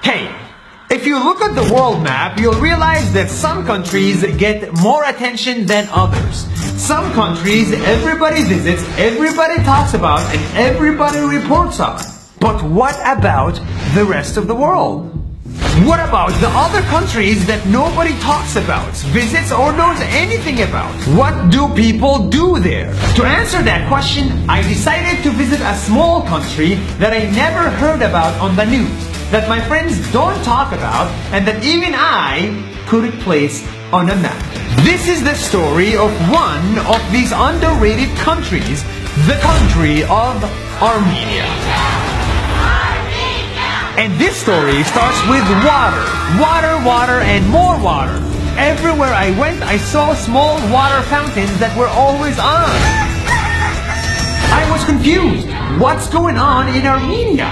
Hey, if you look at the world map, you'll realize that some countries get more attention than others. Some countries everybody visits, everybody talks about, and everybody reports on. But what about the rest of the world? What about the other countries that nobody talks about, visits, or knows anything about? What do people do there? To answer that question, I decided to visit a small country that I never heard about on the news, that my friends don't talk about, and that even I couldn't place on a map. This is the story of one of these underrated countries, the country of Armenia. And this story starts with water. Water, water, and more water. Everywhere I went, I saw small water fountains that were always on. I was confused. What's going on in Armenia?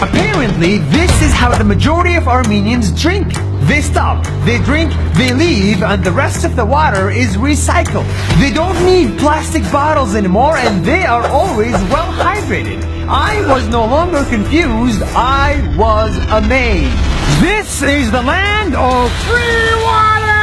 Apparently, this is how the majority of Armenians drink. They stop, they drink, they leave, and the rest of the water is recycled. They don't need plastic bottles anymore, and they are always well hydrated. I was no longer confused, I was amazed. This is the land of free water!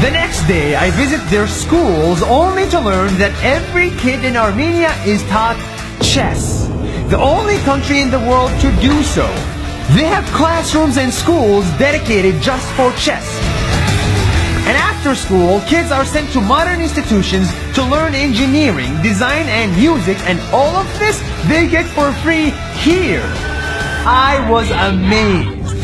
The next day, I visit their schools only to learn that every kid in Armenia is taught chess. The only country in the world to do so. They have classrooms and schools dedicated just for chess. And after school, kids are sent to modern institutions to learn engineering, design, and music, and all of this they get for free here. I was amazed.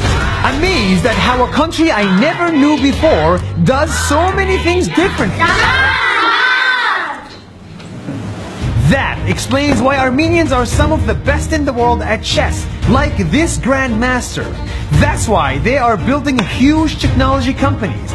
Amazed at how a country I never knew before does so many things differently. That explains why Armenians are some of the best in the world at chess, like this grandmaster. That's why they are building huge technology companies.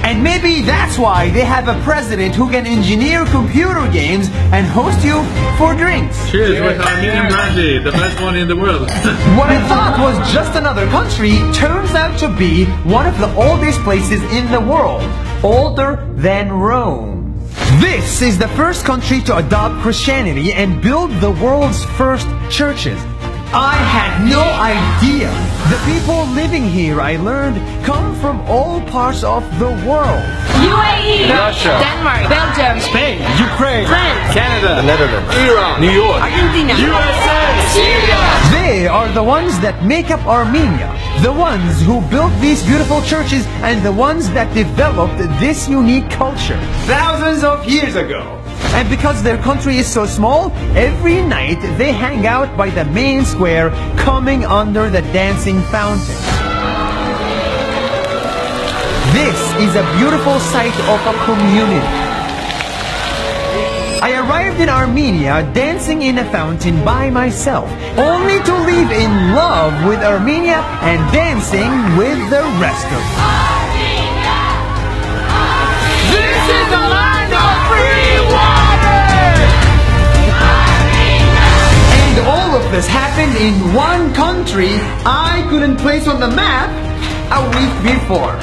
And maybe that's why they have a president who can engineer computer games and host you for drinks. Cheers with Armenian brandy, the best one in the world. What I thought was just another country turns out to be one of the oldest places in the world, older than Rome. This is the first country to adopt Christianity and build the world's first churches. I had no idea. The people living here, I learned, come from all parts of the world. UAE, Russia, Denmark, Belgium, Spain, Ukraine, France, Canada, The Netherlands, Iran, New York, Argentina, USA, Syria. They are the ones that make up Armenia, the ones who built these beautiful churches, and the ones that developed this unique culture thousands of years ago. And because their country is so small, every night they hang out by the main square, coming under the dancing fountain. This is a beautiful sight of a community. I arrived in Armenia dancing in a fountain by myself, only to live in love with Armenia and dancing with the rest of them. This is the land of free water! And all of this happened in one country I couldn't place on the map a week before.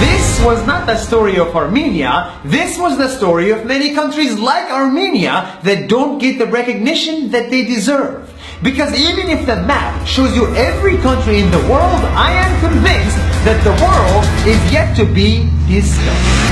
This was not the story of Armenia, this was the story of many countries like Armenia that don't get the recognition that they deserve. Because even if the map shows you every country in the world, I am convinced that the world is yet to be discovered.